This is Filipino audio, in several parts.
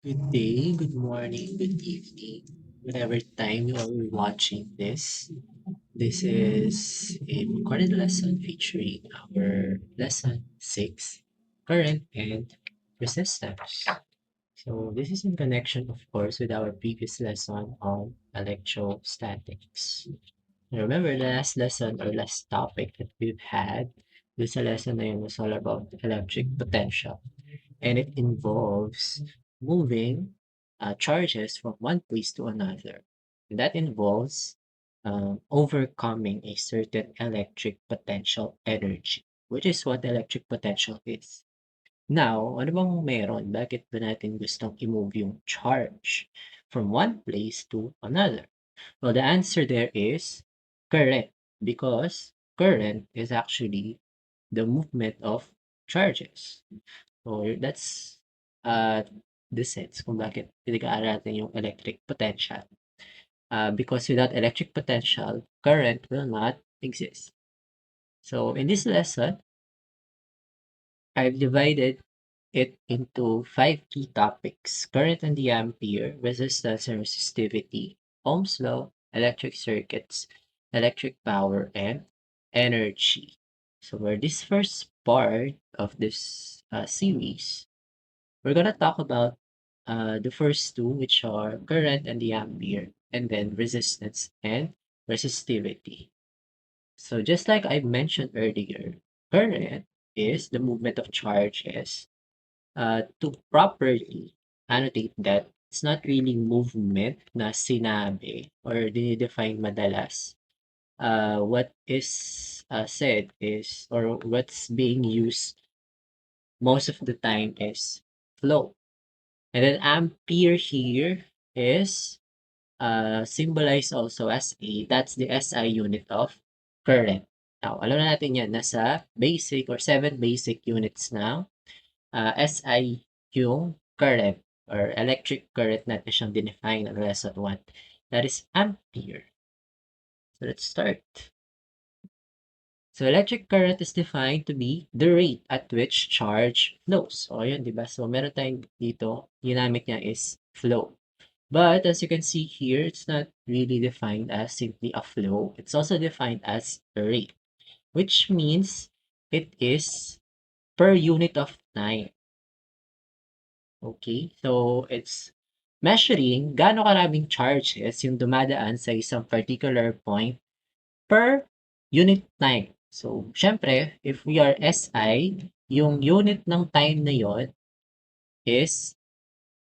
Good day, good morning, good evening, whatever time you are watching this. This is a recorded lesson featuring our lesson 6, current and resistance. So this is in connection, of course, with our previous lesson on electrostatics. Remember the last lesson or last topic that we've had, this lesson na yun was all about electric potential. And it involves moving charges from one place to another. And that involves overcoming a certain electric potential energy, which is what electric potential is. Now, ano bang meron? Bakit ba natin gustong i-move yung charge from one place to another? Well, the answer there is current, because current is actually the movement of charges. So that's the sense kung bakit pinag-aaralan natin yung electric potential. Because without electric potential, current will not exist. So in this lesson, I've divided it into 5 key topics: current and the ampere, resistance and resistivity, Ohm's law, electric circuits, electric power, and energy. So for this first part of this series, we're gonna talk about the first two, which are current and the ampere, and then resistance and resistivity. So just like I mentioned earlier, current is the movement of charges. To properly annotate that, it's not really movement na sinabi or dinidefine madalas. What is said is, or what's being used most of the time is flow. And then ampere here is symbolized also as A. That's the SI unit of current. Now, alam na natin yan, nasa basic or 7 basic units now. SI yung current or electric current natin siyang dinefine in lesson 1. That is ampere. So let's start. So electric current is defined to be the rate at which charge flows. O yun, di ba? So meron tayong dito, ginamit niya is flow. But as you can see here, it's not really defined as simply a flow. It's also defined as a rate, which means it is per unit of time. Okay? So it's measuring gaano karaming charges yung dumadaan sa isang particular point per unit time. So, syempre, if we are SI, yung unit ng time na yon is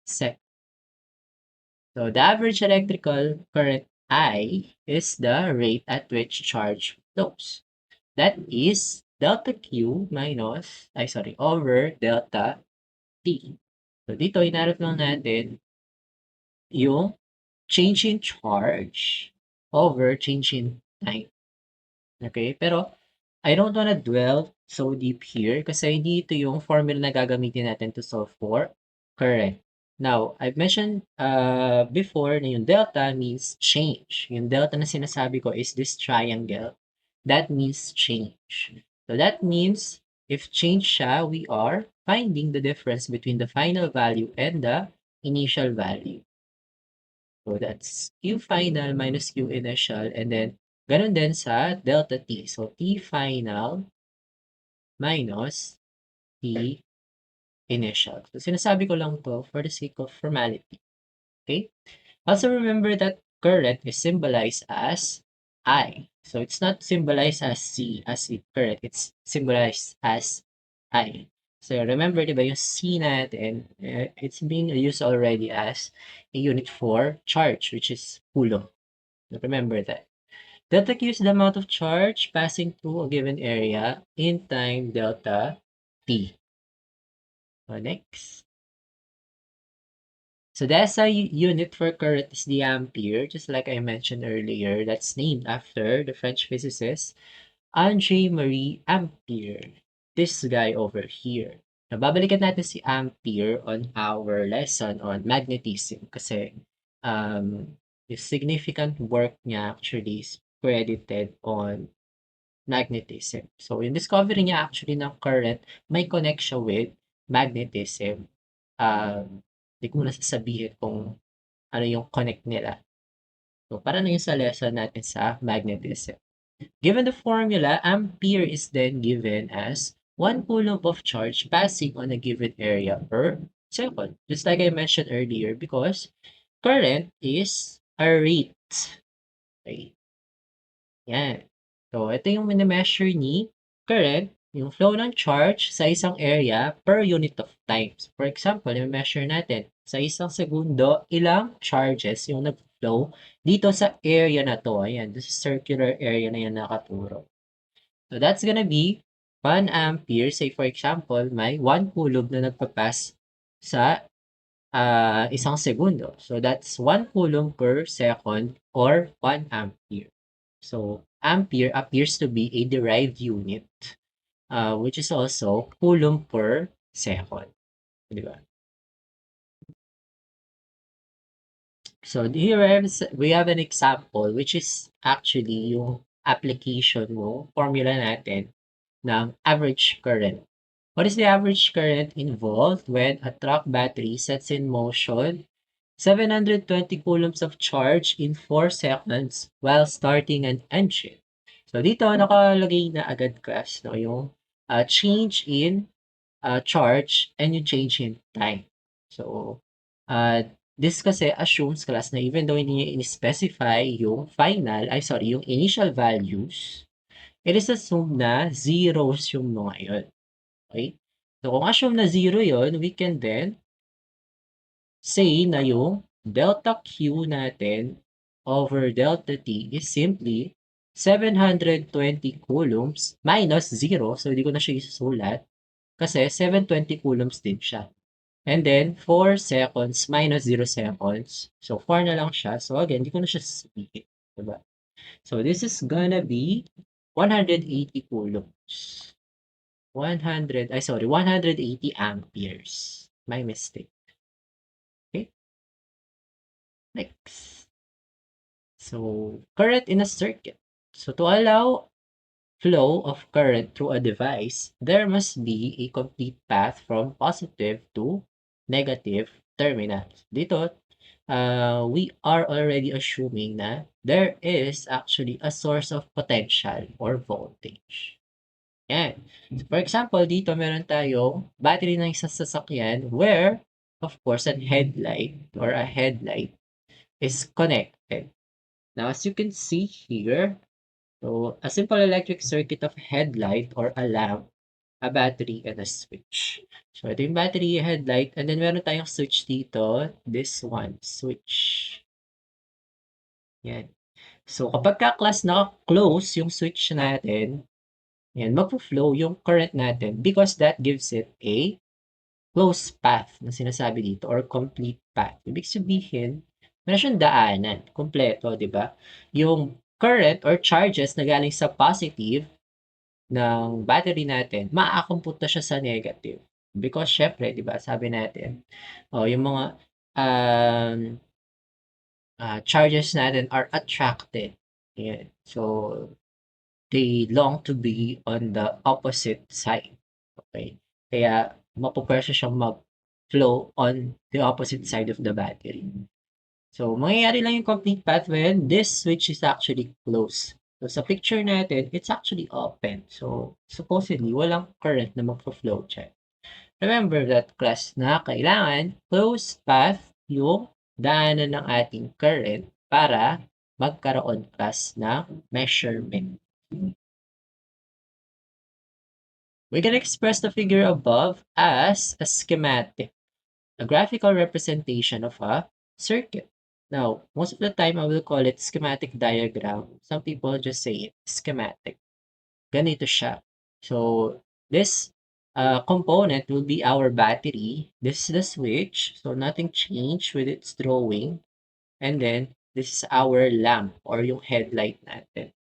sec. So, the average electrical current I is the rate at which charge flows. That is delta Q minus, over delta T. So, dito, inarap lang natin yung change in charge over change in time. Okay? Pero, I don't wanna dwell so deep here kasi hindi ito yung formula na gagamitin natin to solve for current. Now, I've mentioned before na yung delta means change. Yung delta na sinasabi ko is this triangle. That means change. So that means if change siya, we are finding the difference between the final value and the initial value. So that's Q final minus Q initial, and then ganun din sa delta T. So T final minus T initial. So sinasabi ko lang to for the sake of formality. Okay? Also remember that current is symbolized as I. So it's not symbolized as C as in current. It's symbolized as I. So remember, di ba, yung C natin, it's being used already as a unit for charge, which is coulomb. Remember that. Delta Q is the amount of charge passing through a given area in time delta T. Next. So the SI unit for current is the ampere, just like I mentioned earlier. That's named after the French physicist André-Marie Ampère. This guy over here. Nababalikan natin si Ampere on our lesson on magnetism kasi the significant work niya actually is credited on magnetism. So, yung discovery niya actually ng current may connection with magnetism. Um, Di ko muna sasabihin kung ano yung connect nila. So, para na yun sa lesson natin sa magnetism. Given the formula, ampere is then given as 1 coulomb of charge passing on a given area per second. Just like I mentioned earlier, because current is a rate. Okay? Yan. So, ito yung mini-measure ni current, yung flow ng charge sa isang area per unit of time. For example, i-measure natin sa isang segundo, ilang charges yung nag-flow dito sa area na to. Ayan, this is circular area na yan nakaturo. So, that's gonna be 1 ampere. Say, for example, may 1 coulomb na nagpapass sa isang segundo. So, that's 1 coulomb per second or 1 ampere. So, ampere appears to be a derived unit, which is also coulomb per second. Di ba? So, here we have an example, which is actually yung application mo, formula natin ng average current. What is the average current involved when a truck battery sets in motion 720 coulombs of charge in 4 seconds while starting an engine? So dito nakalagay na agad class no yung change in charge and yung change in time. So this kasi assumes class na even though hindi niya in-specify yung final, yung initial values, it is assumed na zeros yung mga yun. Okay? So kung assume na zero yon, we can then say na yung delta Q natin over delta T is simply 720 coulombs minus zero. So, hindi ko na siya isusulat kasi 720 coulombs din siya. And then, 4 seconds minus 0 seconds. So, 4 na lang siya. So, again, hindi ko na siya sasabihin. Diba? So, this is gonna be 180 coulombs. 180 amperes. My mistake. Okay, next. So, current in a circuit. So, to allow flow of current through a device, there must be a complete path from positive to negative terminals. Dito, we are already assuming na there is actually a source of potential or voltage. Yan. So, for example, dito meron tayong battery ng isang sasakyan where, of course, a headlight is connected. Now, as you can see here, so a simple electric circuit of headlight or a lamp, a battery, and a switch. So, ito yung battery, headlight, and then meron tayong switch dito. This one, switch. Yan. So, kapag ka-class naka-close yung switch natin, yan, magpo-flow yung current natin because that gives it a closed path na sinasabi dito or complete path. Ibig sabihin, meron siyang daanan, kompleto, di ba? Yung current or charges na galing sa positive ng battery natin, maaakomputa siya sa negative. Because syempre, di ba, sabi natin, yung mga um, charges natin are attracted. Yan. So, they long to be on the opposite side. Okay? Kaya, mapupersa siyang mag-flow on the opposite side of the battery. So, mangyayari lang yung complete path when this switch is actually closed. So, sa picture natin, it's actually open. So, supposedly, walang current na magpo-flow dyan. Remember that class na kailangan closed path yung daanan ng ating current para magkaroon class ng measurement. We can express the figure above as a schematic, a graphical representation of a circuit. Now, most of the time, I will call it schematic diagram. Some people just say it schematic. Ganito siya. So, this component will be our battery. This is the switch. So, nothing changed with its drawing. And then, this is our lamp or yung headlight natin.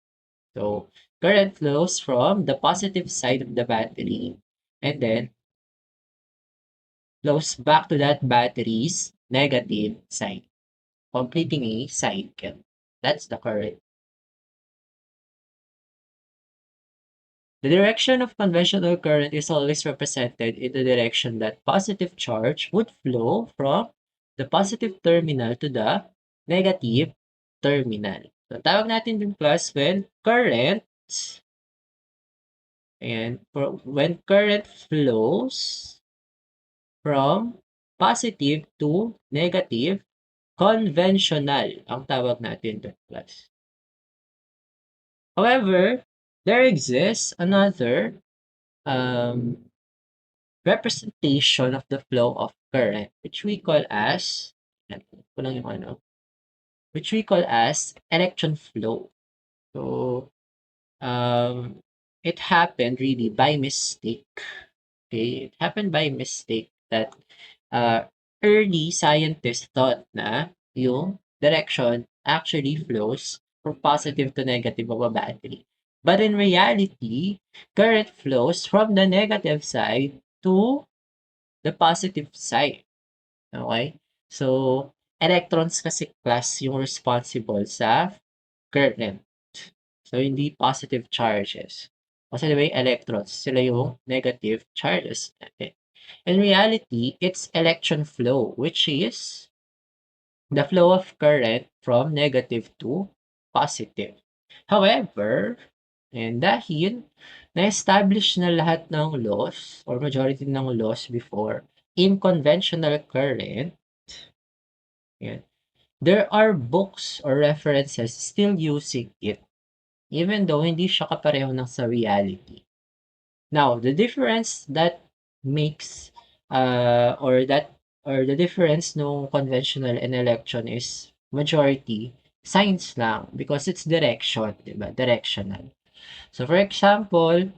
So, current flows from the positive side of the battery and then flows back to that battery's negative side, completing a cycle. That's the current. The direction of conventional current is always represented in the direction that positive charge would flow from the positive terminal to the negative terminal. So, tawag natin yung class when current, and when current flows from positive to negative, conventional ang tawag natin doon class. However, there exists another um, representation of the flow of current, which we call as, which we call as electron flow. So, um, it happened really by mistake. Okay, it happened by mistake that uh, early scientists thought na yung direction actually flows from positive to negative of a battery. But in reality, current flows from the negative side to the positive side. Okay? So, electrons kasi class yung responsible sa current. So, hindi positive charges. Kasi diba yung electrons, sila yung negative charges natin. In reality, it's electron flow, which is the flow of current from negative to positive. However, and dahil na-establish na lahat ng laws or majority ng laws before in conventional current, yan, there are books or references still using it even though hindi siya kapareho ng sa reality. Now, the difference that makes or the difference no conventional and election is majority science lang because it's direction, 'di ba? Directional. So for example,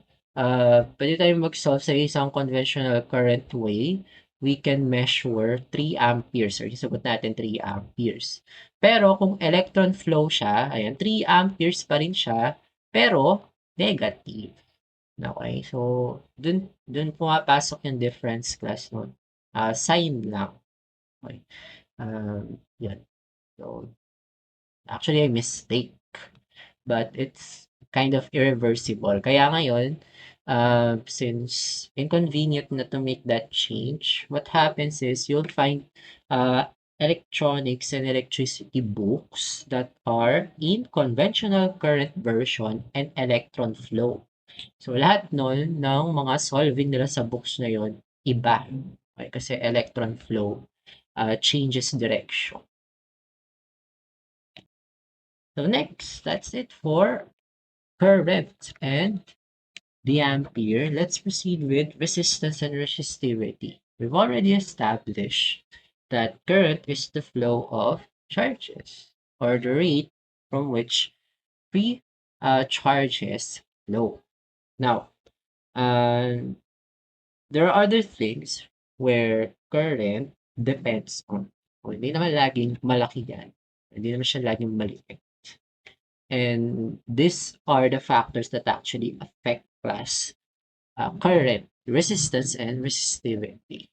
pwede tayong mag-solve sa isang conventional current way. We can measure 3 amperes or isagot natin 3 amperes. Pero kung electron flow siya, ayan, 3 amperes pa rin siya, pero negative. Okay, so dun pumapasok yung difference class nun. Sign lang. Okay. Yan. So, actually, a mistake. But it's kind of irreversible. Kaya ngayon, since inconvenient na to make that change, what happens is you'll find uh, electronics and electricity books that are in conventional current version and electron flow. So, lahat nun ng mga solving nila sa books na yon iba. Okay? Kasi electron flow changes direction. So, next, that's it for current and the ampere. Let's proceed with resistance and resistivity. We've already established that current is the flow of charges or the rate from which free charges flow. Now, um, there are other things where current depends on. O, hindi naman laging malaki yan. Hindi naman siya laging maliit. And these are the factors that actually affect class current, resistance, and resistivity.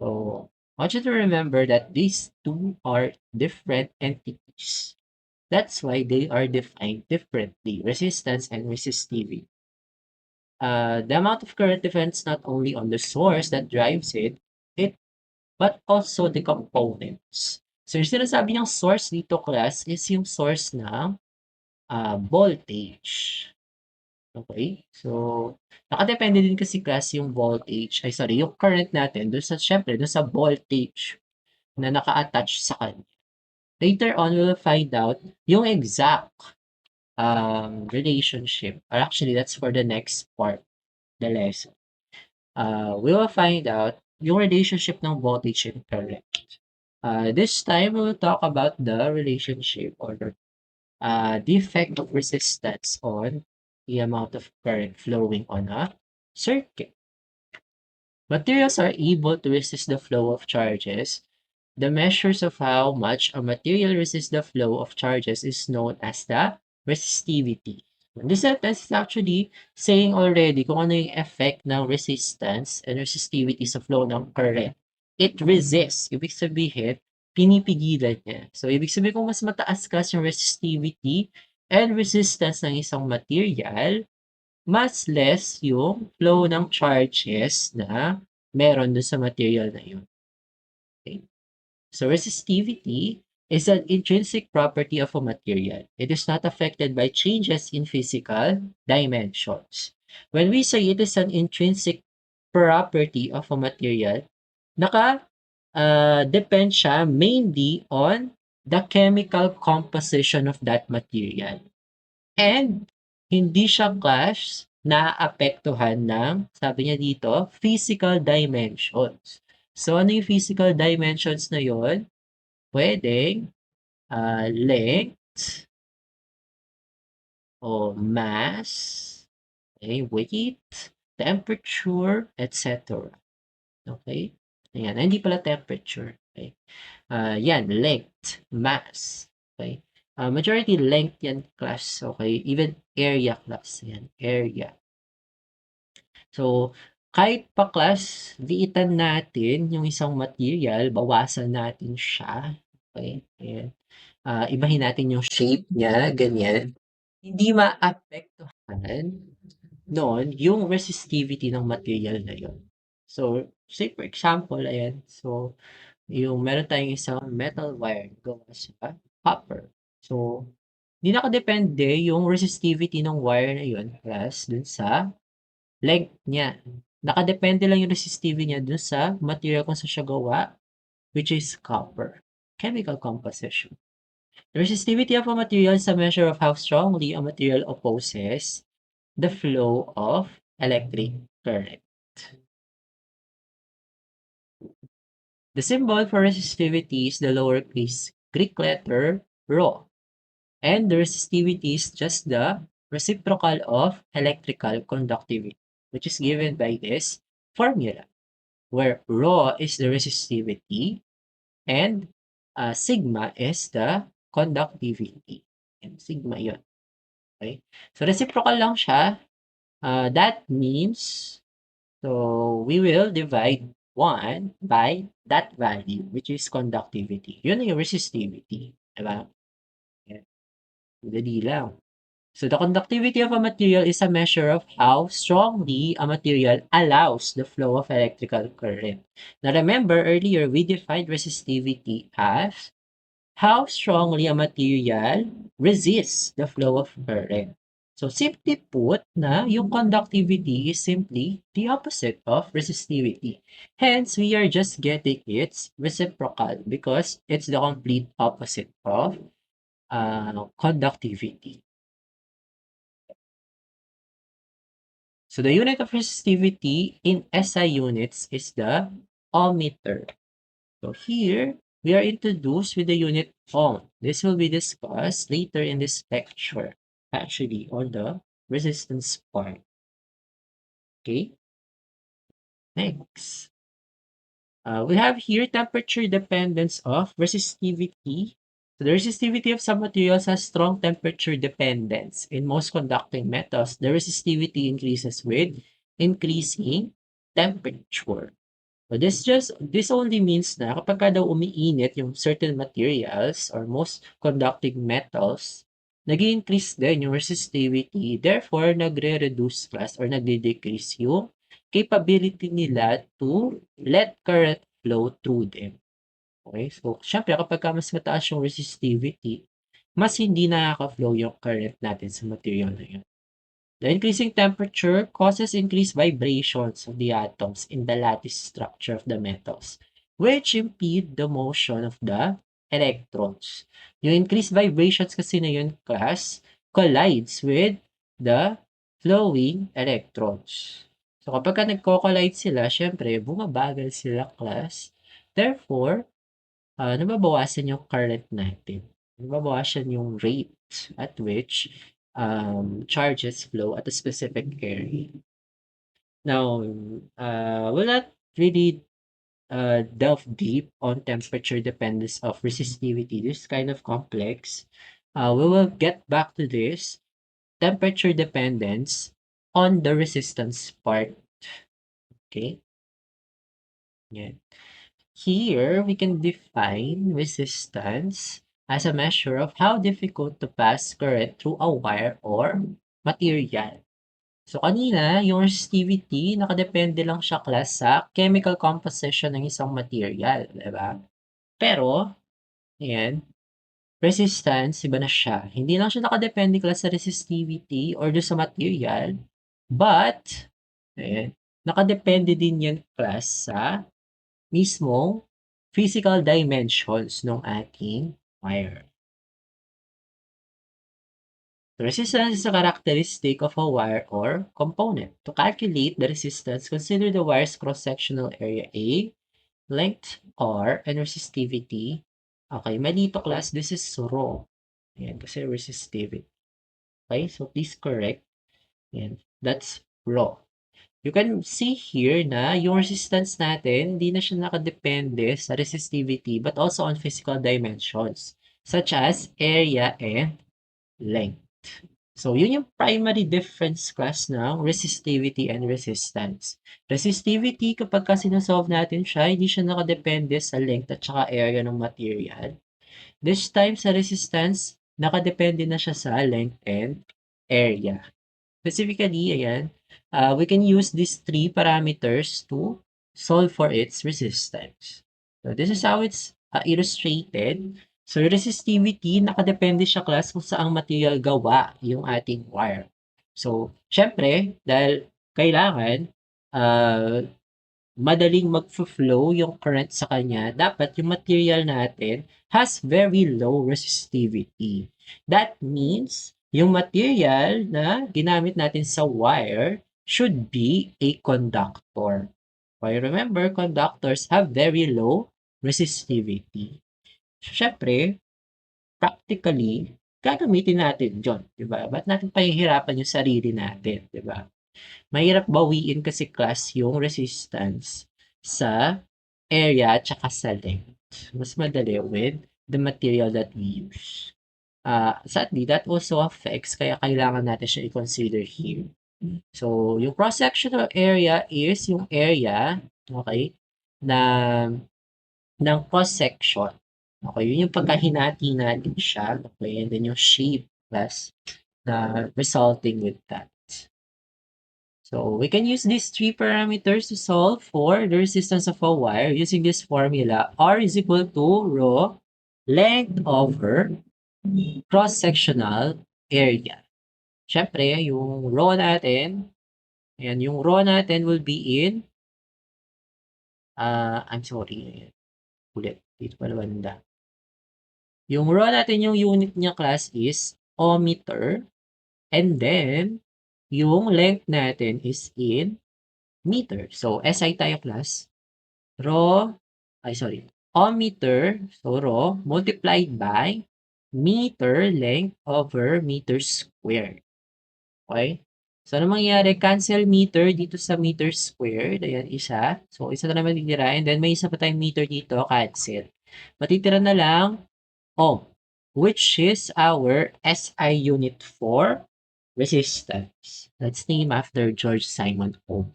So I want you to remember that these two are different entities. That's why they are defined differently, resistance and resistivity. The amount of current depends not only on the source that drives it but also the components. So yung sinasabi niyang source dito class is yung source ng voltage. Okay? So, nakadepende din kasi class yung voltage, ay sorry, yung current natin dun sa, syempre, dun sa voltage na naka-attach sa kanya. Later on, we'll find out yung exact relationship. Or actually, that's for the next part, the lesson. We will find out yung relationship ng voltage and current. This time, we will talk about the relationship or the effect of resistance on the amount of current flowing on a circuit. Materials are able to resist the flow of charges. The measures of how much a material resists the flow of charges is known as the resistivity. This sentence is actually saying already kung ano yung effect ng resistance and resistivity sa flow ng current. It resists. Ibig sabihin, pinipigilan niya. So, ibig sabihin kung mas mataas kasi yung resistivity and resistance ng isang material, mas less yung flow ng charges na meron dun sa material na yun. Okay? So resistivity is an intrinsic property of a material. It is not affected by changes in physical dimensions. When we say it is an intrinsic property of a material, depend siya mainly on the chemical composition of that material. And hindi siya naaapektuhan ng, sabi niya dito, physical dimensions. So, ano yung physical dimensions na yun? Puwedeng, length o mass, okay, weight, temperature, etc. Okay? Ayan, hindi pala temperature. Okay? Yan, length, mass. Okay? Majority length yan class. Okay? Even area class. Yan, area. So, kahit pa class, liitan natin yung isang material, bawasan natin siya. Okay? Ayan. Ibahin natin yung shape niya, ganyan. Hindi maapektuhan noon yung resistivity ng material na yun. So, say for example, ayan. So, yung meron tayong isang metal wire gawa sa copper. So, hindi nakadepende yung resistivity ng wire na yun plus dun sa length niya. Nakadepende lang yung resistivity niya dun sa material kung saan siya gawa, which is copper. Chemical composition. The resistivity of a material is a measure of how strongly a material opposes the flow of electric current. The symbol for resistivity is the lowercase Greek letter rho, and the resistivity is just the reciprocal of electrical conductivity, which is given by this formula, where rho is the resistivity and sigma is the conductivity. And sigma yun. Okay? So reciprocal lang siya. That means, so we will divide 1 by that value, which is conductivity. Yun yung resistivity. Diba? Yan. Madali lang. So the conductivity of a material is a measure of how strongly a material allows the flow of electrical current. Now remember, earlier we defined resistivity as how strongly a material resists the flow of current. So simply put na yung conductivity is simply the opposite of resistivity. Hence, we are just getting its reciprocal because it's the complete opposite of conductivity. So the unit of resistivity in SI units is the ohmmeter. So here, we are introduced with the unit ohm. This will be discussed later in this lecture, actually, on the resistance part. Okay, next. We have here temperature dependence of resistivity. So the resistivity of some materials has strong temperature dependence. In most conducting metals, the resistivity increases with increasing temperature. So this only means na kapag daw umiinit yung certain materials or most conducting metals, nag-increase din yung resistivity. Therefore, nagre-reduce plus or nagde-decrease yung capability nila to let current flow through them. Okay? So, syempre kapag mas mataas yung resistivity, mas hindi nakaka-flow yung current natin sa material na yun. The increasing temperature causes increased vibrations of the atoms in the lattice structure of the metals, which impede the motion of the electrons. Yung increased vibrations kasi na yun, class, collides with the flowing electrons. So kapag nagko-collide sila, syempre, bumabagal sila, class. Therefore, nababawasan yung current natin. Nababawasan yung rate at which charges flow at a specific area. Now, we'll not really delve deep on temperature dependence of resistivity. This is kind of complex. We will get back to this temperature dependence on the resistance part. Okay? Yeah. Here, we can define resistance as a measure of how difficult to pass current through a wire or material. So, kanina, yung resistivity, nakadepende lang siya class sa chemical composition ng isang material, di ba? Pero, ayan, resistance, iba na siya. Hindi lang siya nakadepende class sa resistivity or do sa material, but, ayan, nakadepende din yan class sa mismong physical dimensions ng ating wire. Resistance is a characteristic of a wire or component. To calculate the resistance, consider the wire's cross-sectional area A, length R, and resistivity. Okay, mali to class. This is rho. Ayan, kasi resistivity. Okay, so please correct. Ayan, that's rho. You can see here na yung resistance natin, hindi na siya nakadepende sa resistivity but also on physical dimensions such as area and length. So, yun yung primary difference class ng resistivity and resistance. Resistivity, kapag ka sinasolve natin siya, hindi siya nakadepende sa length at saka area ng material. This time sa resistance, nakadepende na siya sa length and area. Specifically, ayan, we can use these three parameters to solve for its resistance. So, this is how it's illustrated. So, yung resistivity, nakadepende siya class kung saang material gawa yung ating wire. So, syempre, dahil kailangan uh, madaling mag-flow yung current sa kanya, dapat yung material natin has very low resistivity. That means, yung material na ginamit natin sa wire should be a conductor. Okay, remember, conductors have very low resistivity. Siyempre, practically, gagamitin natin yon, di ba? Ba't natin pahihirapan yung sarili natin, di ba? Mahirap bawiin kasi class yung resistance sa area at saka sa length. Mas madali with the material that we use. Sadly, that also affects kaya kailangan natin siya i-consider here. So, yung cross-sectional area is yung area, okay, na ng cross-section. Okay, yun yung pagkahinati natin siya, okay, and then yung shape plus na resulting with that. So we can use these three parameters to solve for the resistance of a wire using this formula. R is equal to rho length over cross-sectional area. Siyempre, yung rho natin, ayan, yung rho natin will be in, I'm sorry, ulit, dito pala banda. Yung rho natin, yung unit niya class is ohmmeter, and then, yung length natin is in meter. So, SI tayo class. Rho, ohmmeter, so rho, multiplied by meter length over meter squared. Okay? So, ano mangyayari? Cancel meter dito sa meter squared. Ayan, isa. So, isa na naman titira. And then, may isa pa tayong meter dito. Cancel. Matitira na lang ohm, which is our SI unit for resistance. That's named after George Simon Ohm.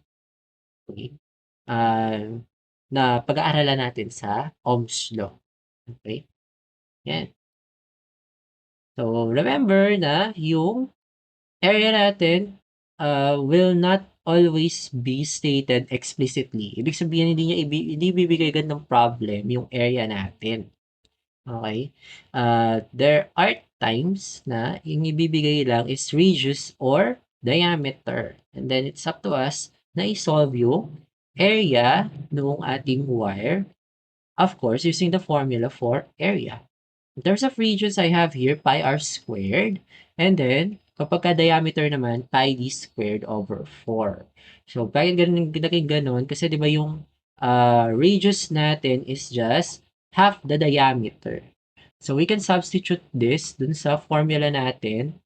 Okay? Uh, na pag-aaralan natin sa Ohm's Law. Okay? Yan. So, remember na yung area natin will not always be stated explicitly. Ibig sabihin, hindi bibigay agad ng problem yung area natin. Okay? There are times na yung ibibigay lang is radius or diameter. And then, it's up to us na i-solve yung area ng ating wire. Of course, using the formula for area. In terms of radius, I have here pi r squared. And then, kapag ka-diameter naman, pi d squared over 4. So, bakit ganun, naging ganun? Kasi di ba yung radius natin is just half the diameter. So, we can substitute this dun sa formula natin,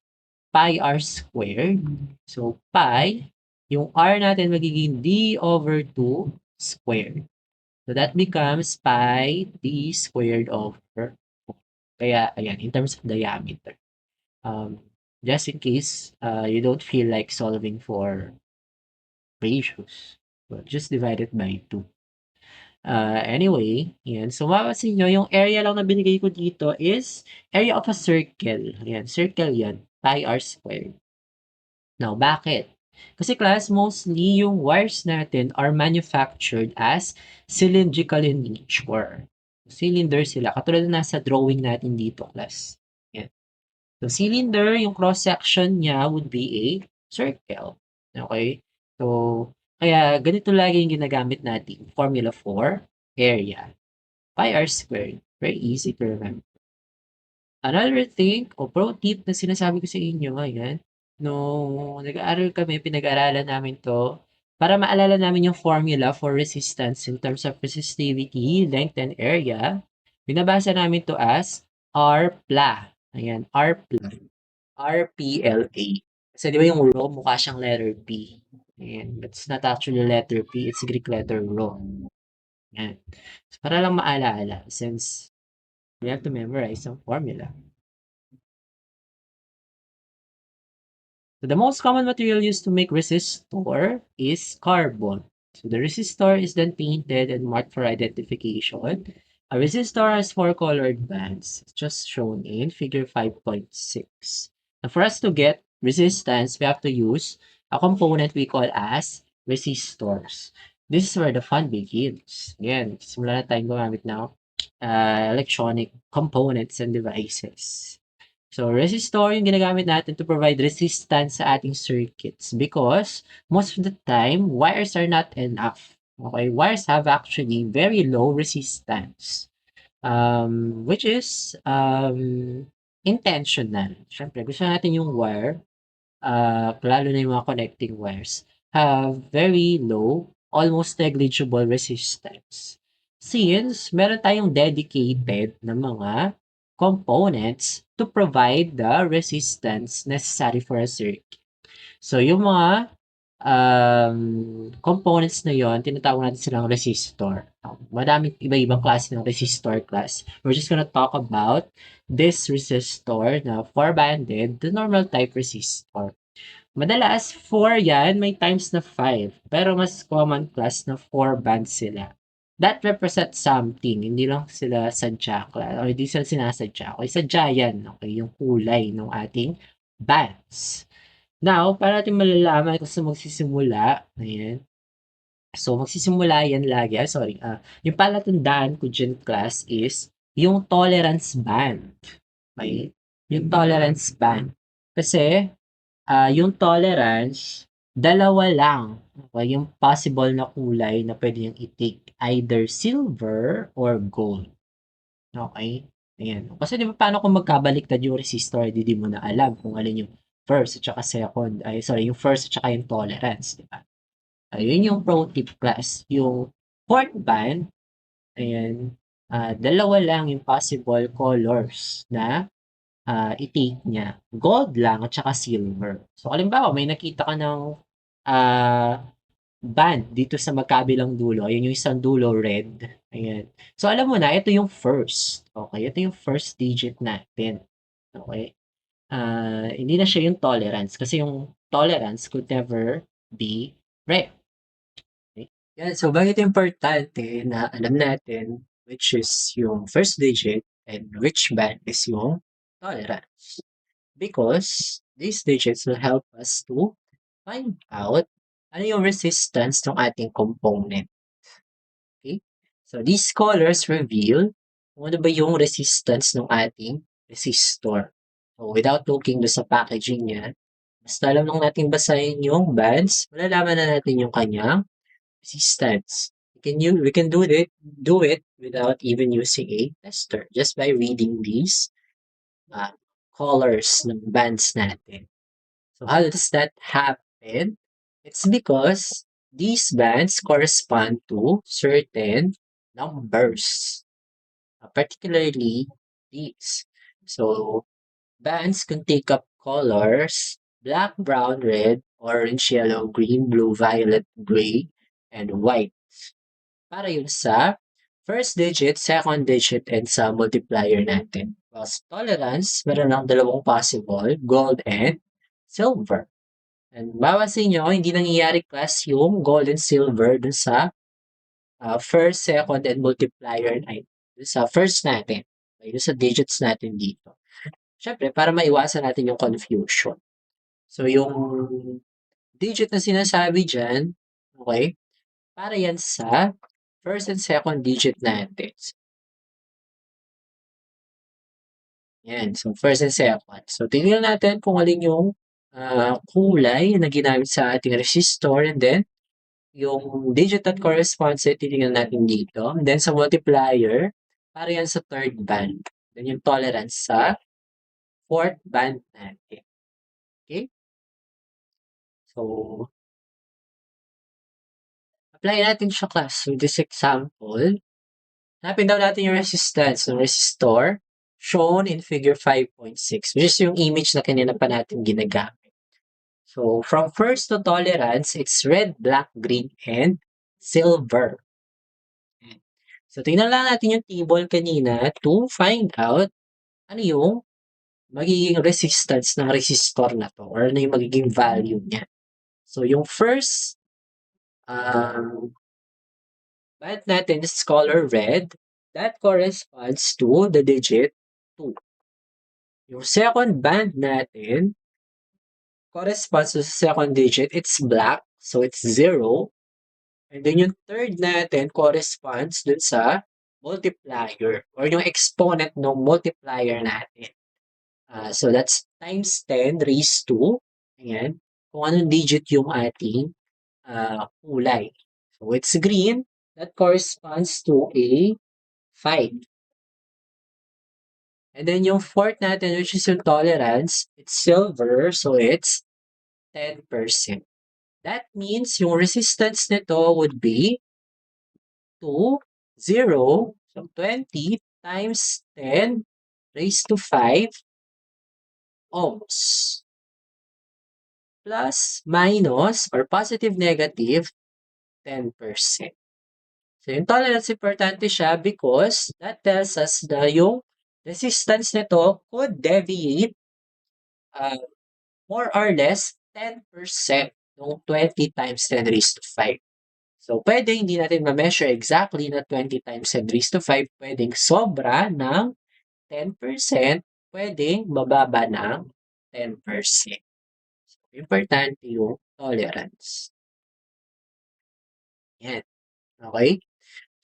pi r squared. So, pi, yung r natin magiging d over 2 squared. So, that becomes pi d squared over. Kaya, ayan, in terms of diameter. Just in case you don't feel like solving for ratios, well, just divide it by 2. Anyway, yan. So, mapapansin nyo, yung area lang na binigay ko dito is area of a circle. Yan, circle yan. Pi r squared. Now, bakit? Kasi class, mostly yung wires natin are manufactured as cylindrical in nature. Cylinder sila, katulad na nasa drawing natin dito, class. Yan. So, cylinder, yung cross-section niya would be a circle. Okay? So, kaya ganito lagi yung ginagamit natin. Formula for area. Pi r squared. Very easy to remember. Another thing o pro tip na sinasabi ko sa inyo, ayan, nung nag-aaral kami, pinag-aralan namin 'to, para maalala namin yung formula for resistance in terms of resistivity, length, and area, binabasa namin 'to as R-PLA. Ayan, R-PLA. R-P-L-A. Kasi 'di ba yung rho mukha siyang letter P. Ayan, but it's not actually letter P, it's Greek letter rho. Ayan. So, para lang maalala since we have to memorize some formula. So the most common material used to make resistor is carbon. So the resistor is then painted and marked for identification. A resistor has four colored bands, just shown in figure 5.6. Now for us to get resistance, we have to use a component we call as resistors. This is where the fun begins. Again, simula na tayong gumamit ng electronic components and devices. So, resistor yung ginagamit natin to provide resistance sa ating circuits because most of the time, wires are not enough. Okay, wires have actually very low resistance, which is intentional. Siyempre, gusto natin yung wire, lalo na yung mga connecting wires, have very low, almost negligible resistance. Since meron tayong dedicated na mga components to provide the resistance necessary for a circuit. So, yung mga components na yon, tinatawag natin silang resistor. Madaming iba-ibang klase ng resistor class. We're just gonna talk about this resistor na 4-banded, the normal type resistor. Madalas 4 yan, may times na 5. Pero mas common class na 4 bands sila. That represents something, hindi lang sila sadya class, o hindi sila sinasadya. Okay, sadya yan, okay, yung kulay ng ating bands. Now, para natin malalaman kung saan magsisimula, ayan. So, magsisimula yan lagi, yung palatandaan ko dyan class is yung tolerance band. Okay? Yung tolerance band. Kasi, yung tolerance, dalawa lang, okey, yung possible na kulay na puwede niyang i-take, either silver or gold, okey? Ayan. Kasi 'di ba paano kung magkabaliktad yung resistor, eh, 'di mo na alam kung alin yung first at saka second, yung first at saka yung tolerance, 'di ba? Ayun yung pro tip class, yung fourth band, ayan, dalawa lang yung possible colors na i-take niya, gold lang at saka silver. So halimbawa may nakita ka ng band dito sa magkabilang dulo, ayan yung isang dulo red, ayan. So alam mo na ito yung first, okay, ito yung first digit natin, okay. Hindi na siya yung tolerance kasi yung tolerance could never be red. Okay? Yan, so bakit importante na alam natin which is yung first digit and which band is yung tolerance? Because these digits will help us to find out ano yung resistance ng ating component. Okay? So these colors reveal kung ano ba yung resistance ng ating resistor. So without looking do sa packaging niya, basta alam lang natin basahin yung bands, malalaman na natin yung kanyang resistance. We can do it without even using a tester, just by reading these uh, colors ng bands natin. So how does that happen? It's because these bands correspond to certain numbers, particularly these. So bands can take up colors black, brown, red, orange, yellow, green, blue, violet, gray, and white. Para yun sa first digit, second digit, and sa multiplier natin. Whilst tolerance, meron lang dalawang possible, gold and silver. And mapapansin nyo, hindi nangyayari class yung gold and silver dun sa first, second, and multiplier dun sa first natin. Okay, dun sa digits natin dito. Siyempre, para maiwasan natin yung confusion. So, yung digit na sinasabi dyan, okay, para yan sa first and second digit natin. Yan. So, first and second. So, tingnan natin kung alin yung kulay na ginamit sa ating resistor, and then yung digit that corresponds sa titingnan natin dito. And then sa multiplier, para yan sa third band. Then yung tolerance sa fourth band natin. Okay? So, apply natin siya class. So, this example, hanapin daw natin yung resistance ng resistor shown in figure 5.6, which is yung image na kanina pa natin ginagamit. So, from first to tolerance, it's red, black, green, and silver. So, tingnan lang natin yung table kanina to find out ano yung magiging resistance ng resistor na to or ano yung magiging value niya. So, yung first band natin is color red. That corresponds to the digit 2. Yung second band natin corresponds to the second digit. It's black, so it's 0. And then yung third natin corresponds dun sa multiplier or yung exponent ng multiplier natin. So that's times 10 raised to, ayan, kung anong digit yung ating kulay. So it's green, that corresponds to a 5. And then yung fourth natin, which is yung tolerance, it's silver, so it's 10%. That means yung resistance nito would be 2, 0, so 20 times 10 raised to 5 ohms. Plus, minus, or positive, negative, 10%. So, yung tolerance, importante siya because that tells us na yung resistance nito could deviate uh, more or less 10% ng 20 times 10 raised to 5. So, pwede hindi natin ma-measure exactly na 20 times 10 raised to 5. Pwedeng sobra ng 10%, pwedeng bababa ng 10%. So, importante yung tolerance. Yan. Okay?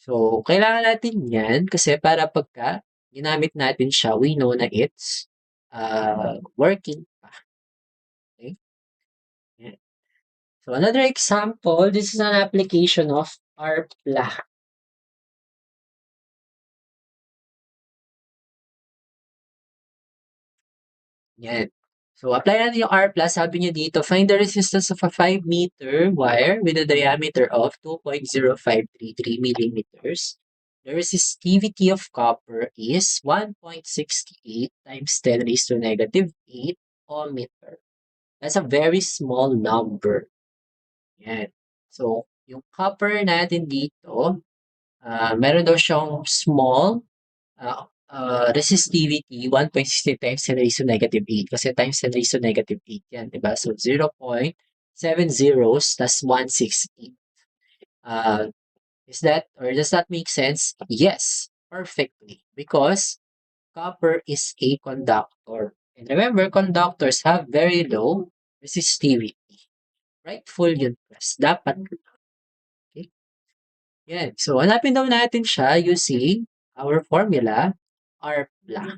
So, kailangan natin yan kasi para pagka ginamit natin siya, we know na it's working pa. Okay? Yan. So, another example, this is an application of ARPLA. Yan. So, apply natin yung R plus. Sabi niya dito, find the resistance of a 5-meter wire with a diameter of 2.0533 millimeters. The resistivity of copper is 1.68 times 10 raised to negative 8 ohmmeter. That's a very small number. Yan. So, yung copper natin dito, meron daw siyang small resistivity 1.60 times 10 raised to negative 8 kasi times 10 raised to negative 8 yan, di ba? So 0.7 zeros plus 168. Is that or does that make sense? Yes, perfectly. Because copper is a conductor. And remember, conductors have very low resistivity. Rightful yun, plus. Dapat. Okay? Yan. So, hanapin daw natin siya using our formula, R plus.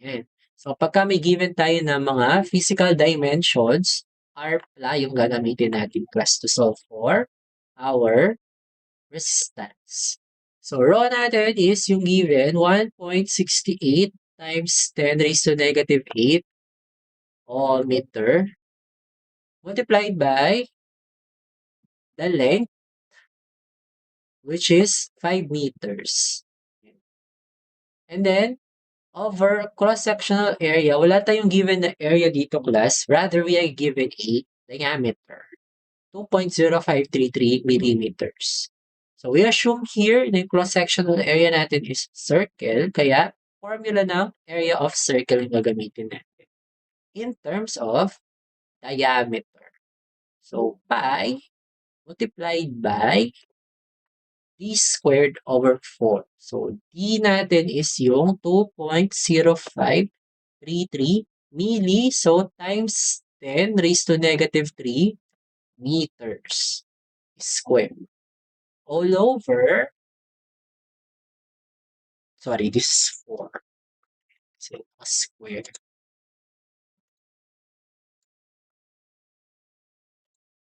Yan. So, pagka may given tayo ng mga physical dimensions, R pla yung gagamitin natin class to solve for our resistance. So, rho natin is yung given 1.68 times 10 raised to negative 8 ohmmeter multiplied by the length, which is 5 meters. And then, over cross-sectional area, wala tayong given na area dito class. Rather, we are given a diameter. 2.0533 millimeters. So, we assume here na yung cross-sectional area natin is circle. Kaya, formula ng area of circle yung gagamitin natin. In terms of diameter. So, pi multiplied by d squared over 4. So, d natin is yung 2.0533 milli. So, times 10 raised to negative 3 meters squared. All over, sorry, this is 4. So, square.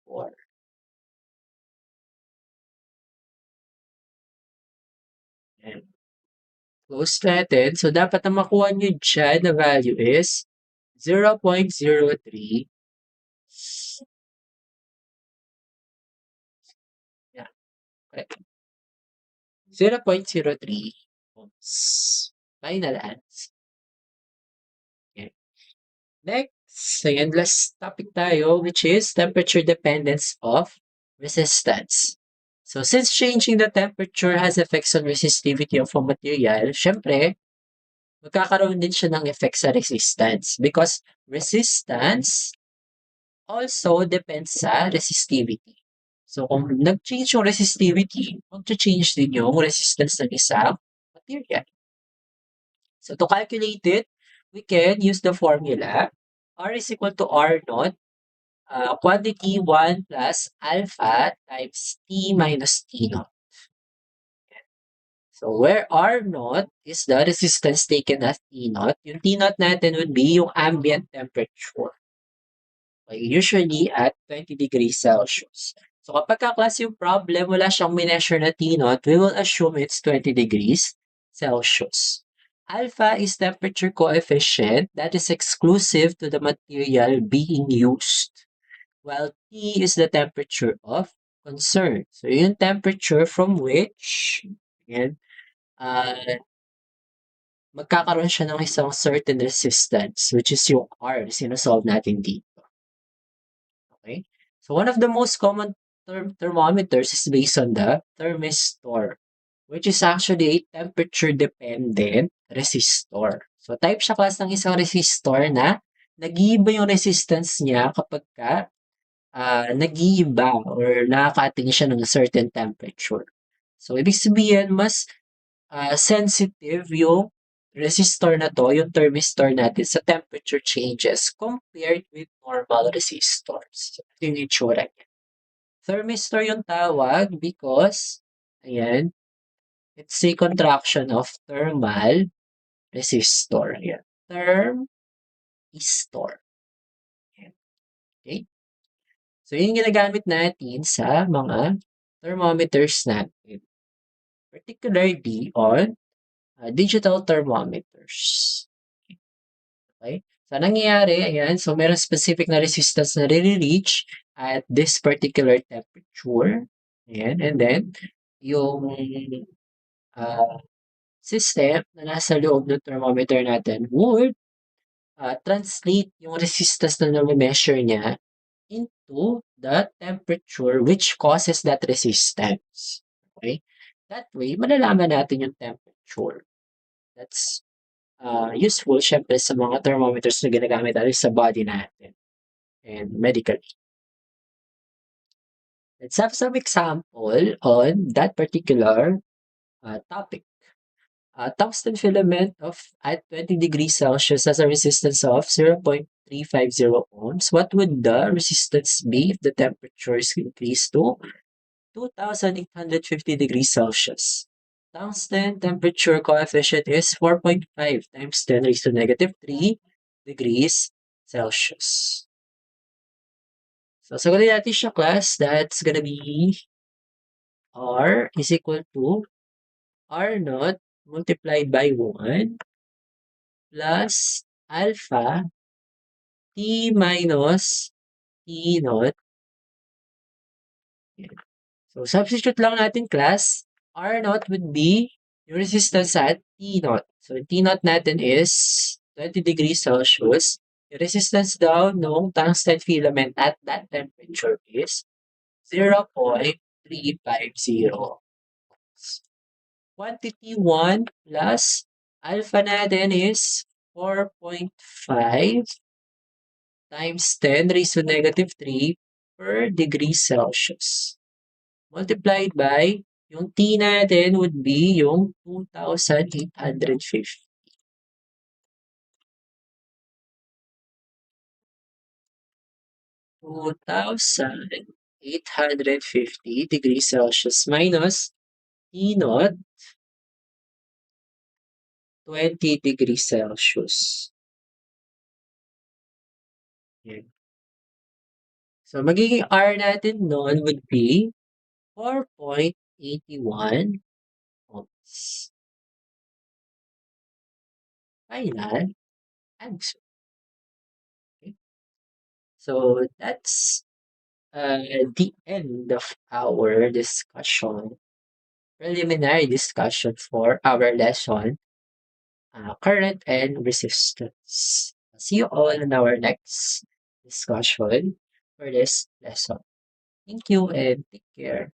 Or, and close natin. So, dapat ang makuha nyo dyan na value is 0.03. Yeah, correct. 0.03 ohms. Final answer. Okay. Next, ayan, last topic tayo, which is temperature dependence of resistance. So, since changing the temperature has effects on resistivity of a material, syempre, magkakaroon din siya ng effect sa resistance because resistance also depends sa resistivity. So, kung nag-change yung resistivity, mag-change din yung resistance ng isang material. So, to calculate it, we can use the formula R is equal to R naught, quantity 1 plus alpha times T minus T naught. So, where R naught is the resistance taken as T naught, yung T naught natin would be yung ambient temperature. Okay, usually at 20 degrees Celsius. So, kapag ka-class yung problem, wala siyang mineasure na T naught, we will assume it's 20 degrees Celsius. Alpha is temperature coefficient that is exclusive to the material being used, while T is the temperature of concern. So, yung temperature from which, again, magkakaroon siya ng isang certain resistance, which is yung R na sinosolve natin dito. Okay? So, one of the most common thermometers is based on the thermistor, which is actually a temperature-dependent resistor. So, type siya class ng isang resistor na nag-iiba yung resistance niya kapag ka nag-iiba or nakaka-attain siya ng certain temperature. So, ibig sabihin, mas sensitive yung resistor na to, yung thermistor natin sa temperature changes compared with normal resistors. So, ito yung itsura niya. Thermistor yung tawag because, ayan, it's a contraction of thermal resistor. Ayan. Thermistor. Ayan. Okay? So, yun yung ginagamit natin sa mga thermometers natin. Particularly on digital thermometers. Okay? So, nangyayari, ayan, so meron specific na resistance na re-reach at this particular temperature. Ayan, and then, yung system na nasa loob ng thermometer natin would translate yung resistance na na-measure niya into the temperature which causes that resistance. Okay? That way, malalaman natin yung temperature. That's useful syempre sa mga thermometers na ginagamit natin sa body natin and medically. Let's have some example on that particular topic. Tungsten filament at 20 degrees Celsius has a resistance of 0.350 ohms. What would the resistance be if the temperature is increased to 2,850 degrees Celsius? Tungsten temperature coefficient is 4.5 times 10 raised to negative 3 degrees Celsius. So, sagutin natin siya, class. That's gonna be R is equal to R naught multiplied by 1 plus alpha T minus T naught. So, substitute lang natin, class. R naught would be yung resistance at T naught. So, T naught natin is 20 degrees Celsius. Yung resistance daw ng tungsten filament at that temperature is 0.350. Quantity 1 plus alpha natin is 4.5 times 10 raised to negative 3 per degree Celsius. Multiplied by, yung T natin would be yung 2,850. 2,850 degrees Celsius minus T naught, 20 degrees Celsius. Yan. So, magiging R natin nun would be 4.81 ohms. Final answer. Okay. So, that's the end of our discussion, preliminary discussion for our lesson, current and resistance. See you all in our next discussion for this lesson. Thank you and take care.